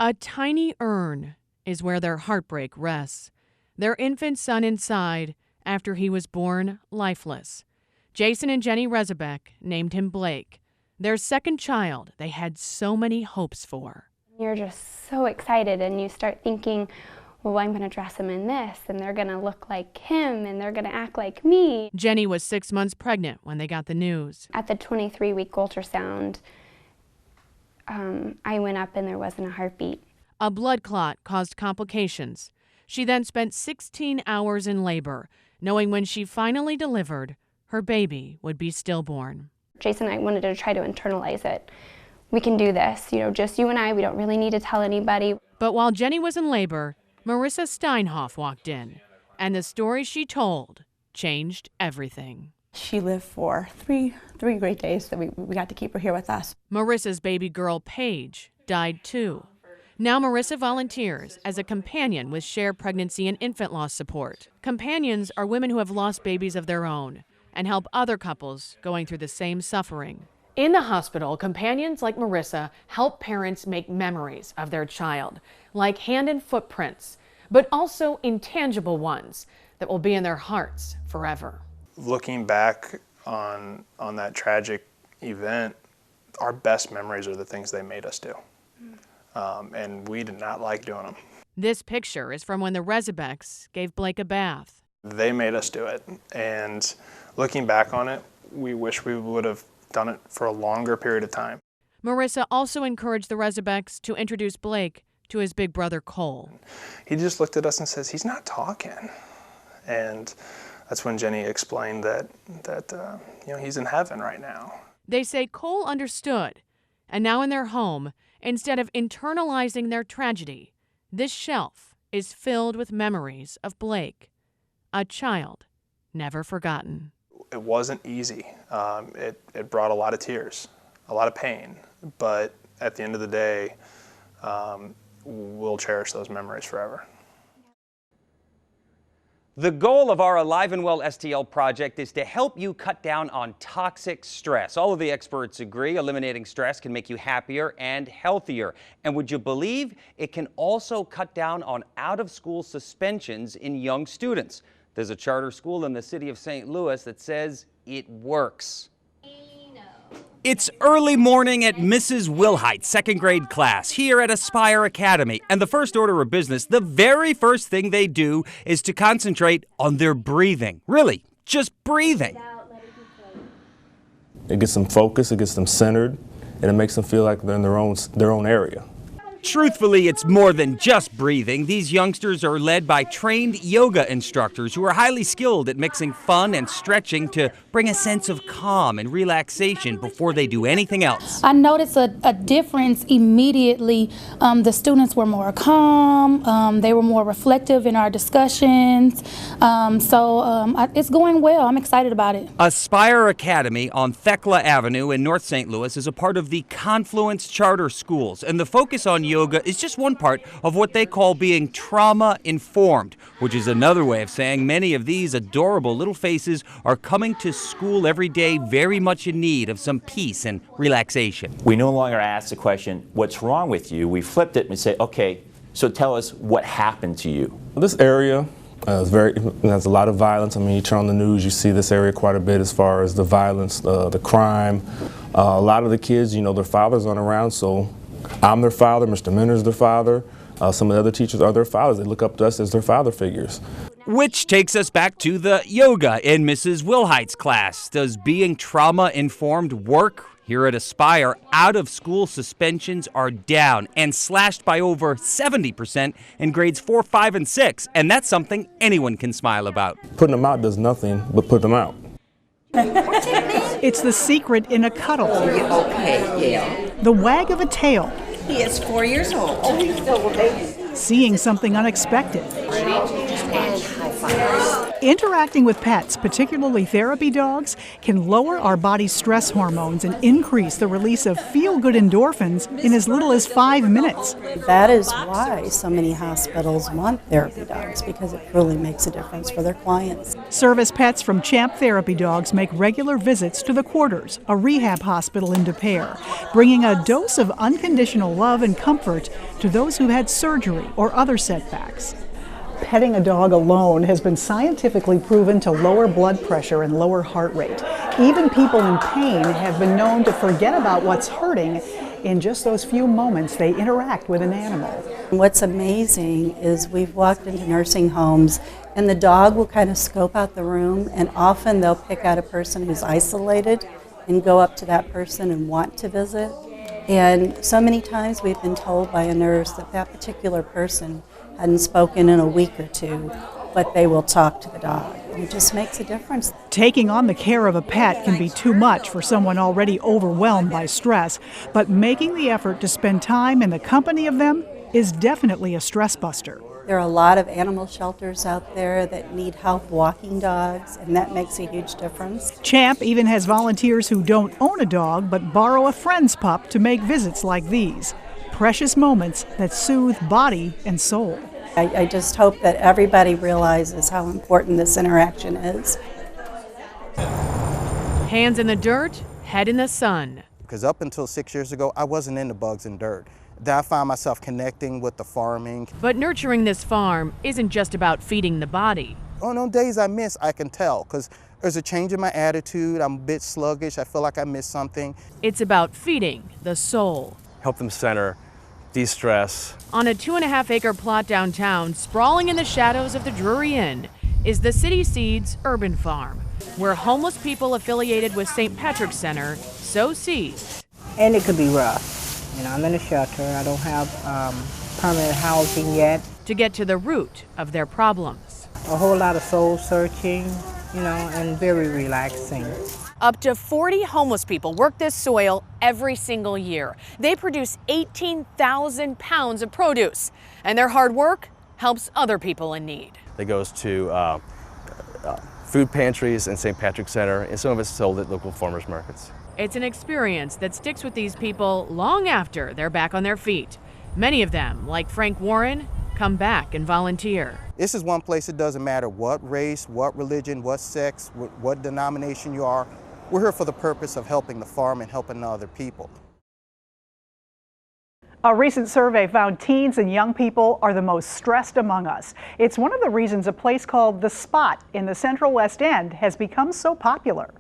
A tiny urn is where their heartbreak rests. Their infant son inside after he was born lifeless. Jason and Jenny Rezebeck named him Blake, their second child they had so many hopes for. You're just so excited and you start thinking, well, I'm going to dress him in this and they're going to look like him and they're going to act like me. Jenny was 6 months pregnant when they got the news. At the 23-week ultrasound, I went up and there wasn't a heartbeat. A blood clot caused complications. She then spent 16 hours in labor, knowing when she finally delivered, her baby would be stillborn. Jason and I wanted to try to internalize it. We can do this, just you and I, we don't really need to tell anybody. But while Jenny was in labor, Marissa Steinhoff walked in, and the story she told changed everything. She lived for three great days that we got to keep her here with us. Marissa's baby girl, Paige, died too. Now Marissa volunteers as a companion with Share Pregnancy and Infant Loss Support. Companions are women who have lost babies of their own and help other couples going through the same suffering. In the hospital, companions like Marissa help parents make memories of their child, like hand and footprints, but also intangible ones that will be in their hearts forever. Looking back on that tragic event, our best memories are the things they made us do. And we did not like doing them. This picture is from when the Rezebecks gave Blake a bath. They made us do it. And looking back on it, we wish we would have done it for a longer period of time. Marissa also encouraged the Rezebecks to introduce Blake to his big brother, Cole. He just looked at us and says, he's not talking. And that's when Jenny explained that he's in heaven right now. They say Cole understood. And now in their home, instead of internalizing their tragedy, this shelf is filled with memories of Blake, a child never forgotten. It wasn't easy. It brought a lot of tears, a lot of pain, but at the end of the day, we'll cherish those memories forever. The goal of our Alive and Well STL project is to help you cut down on toxic stress. All of the experts agree eliminating stress can make you happier and healthier. And would you believe it can also cut down on out-of-school suspensions in young students? There's a charter school in the city of St. Louis that says it works. It's early morning at Mrs. Wilhite's second grade class here at Aspire Academy. And the first order of business, the very first thing they do is to concentrate on their breathing. Really, just breathing. It gets them focused, it gets them centered, and it makes them feel like they're in their own area. Truthfully, it's more than just breathing. These youngsters are led by trained yoga instructors who are highly skilled at mixing fun and stretching to bring a sense of calm and relaxation before they do anything else. I noticed a difference immediately. The students were more calm, they were more reflective in our discussions, it's going well. I'm excited about it. Aspire Academy on Thekla Avenue in North St. Louis is a part of the Confluence Charter Schools, and the focus on yoga is just one part of what they call being trauma-informed, which is another way of saying many of these adorable little faces are coming to school every day very much in need of some peace and relaxation. We no longer ask the question, what's wrong with you? We flipped it and say, okay, so tell us what happened to you. This area has a lot of violence. I mean, you turn on the news, you see this area quite a bit as far as the violence, the crime. A lot of the kids, their fathers aren't around, so I'm their father, Mr. Minner's their father. Some of the other teachers are their fathers. They look up to us as their father figures. Which takes us back to the yoga in Mrs. Wilhite's class. Does being trauma-informed work? Here at Aspire, out-of-school suspensions are down and slashed by over 70% in grades 4, 5, and 6. And that's something anyone can smile about. Putting them out does nothing but put them out. It's the secret in a cuddle. Okay, yeah. The wag of a tail. He is 4 years old. Oh, he's still a baby. Seeing something unexpected. And high fives. Interacting with pets, particularly therapy dogs, can lower our body's stress hormones and increase the release of feel-good endorphins in as little as 5 minutes. That is why so many hospitals want therapy dogs, because it really makes a difference for their clients. Service pets from Champ Therapy Dogs make regular visits to the Quarters, a rehab hospital in Des Peres, bringing a dose of unconditional love and comfort to those who've had surgery or other setbacks. Petting a dog alone has been scientifically proven to lower blood pressure and lower heart rate. Even people in pain have been known to forget about what's hurting in just those few moments they interact with an animal. What's amazing is we've walked into nursing homes and the dog will kind of scope out the room, and often they'll pick out a person who's isolated and go up to that person and want to visit. And so many times we've been told by a nurse that that particular person hadn't spoken in a week or two, but they will talk to the dog. And it just makes a difference. Taking on the care of a pet can be too much for someone already overwhelmed by stress, but making the effort to spend time in the company of them is definitely a stress buster. There are a lot of animal shelters out there that need help walking dogs, and that makes a huge difference. CHAMP even has volunteers who don't own a dog but borrow a friend's pup to make visits like these. Precious moments that soothe body and soul. I just hope that everybody realizes how important this interaction is. Hands in the dirt, head in the sun. Because up until 6 years ago, I wasn't into bugs and dirt. Then I found myself connecting with the farming. But nurturing this farm isn't just about feeding the body. On days I miss, I can tell, because there's a change in my attitude. I'm a bit sluggish. I feel like I missed something. It's about feeding the soul. Help them center, de-stress. On a 2.5-acre plot downtown, sprawling in the shadows of the Drury Inn, is the City Seeds Urban Farm, where homeless people affiliated with St. Patrick's Center sow seeds. And it could be rough. You know, I'm in a shelter. I don't have permanent housing yet. To get to the root of their problems. A whole lot of soul searching, you know, and very relaxing. Up to 40 homeless people work this soil every single year. They produce 18,000 pounds of produce, and their hard work helps other people in need. It goes to food pantries and St. Patrick's Center, and some of it's sold at local farmers markets. It's an experience that sticks with these people long after they're back on their feet. Many of them, like Frank Warren, come back and volunteer. This is one place it doesn't matter what race, what religion, what sex, what denomination you are. We're here for the purpose of helping the farm and helping other people. A recent survey found teens and young people are the most stressed among us. It's one of the reasons a place called The Spot in the Central West End has become so popular.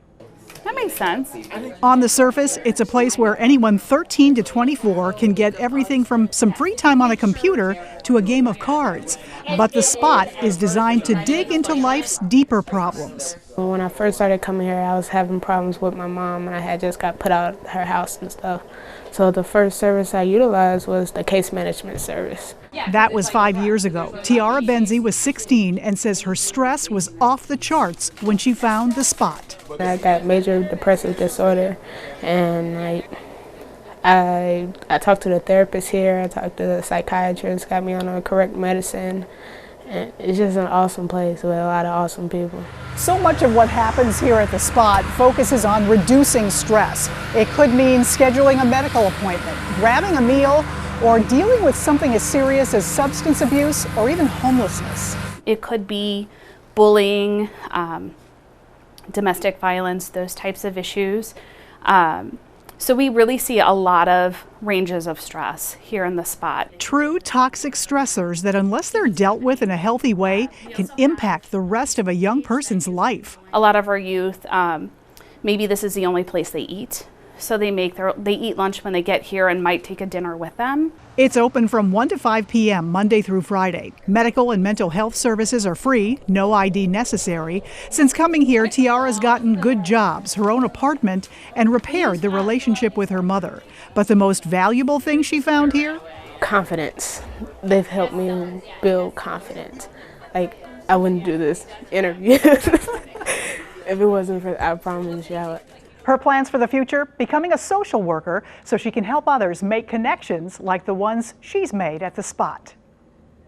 That makes sense. On the surface, it's a place where anyone 13 to 24 can get everything from some free time on a computer to a game of cards. But The Spot is designed to dig into life's deeper problems. When I first started coming here, I was having problems with my mom, and I had just got put out of her house and stuff. So the first service I utilized was the case management service. That was 5 years ago. Tiara Benzie was 16 and says her stress was off the charts when she found The Spot. I got major depressive disorder, and I talked to the therapist here, I talked to the psychiatrist, got me on the correct medicine. And it's just an awesome place with a lot of awesome people. So much of what happens here at The Spot focuses on reducing stress. It could mean scheduling a medical appointment, grabbing a meal, or dealing with something as serious as substance abuse or even homelessness. It could be bullying, domestic violence, those types of issues. So we really see a lot of ranges of stress here in The Spot. True toxic stressors that, unless they're dealt with in a healthy way, can impact the rest of a young person's life. A lot of our youth, maybe this is the only place they eat. So they eat lunch when they get here and might take a dinner with them. It's open from 1 to 5 p.m. Monday through Friday. Medical and mental health services are free, no ID necessary. Since coming here, Tiara's gotten good jobs, her own apartment, and repaired the relationship with her mother. But the most valuable thing she found here? Confidence. They've helped me build confidence. Like, I wouldn't do this interview if it wasn't for, I promise you I would. Her plans for the future? Becoming a social worker so she can help others make connections like the ones she's made at The Spot.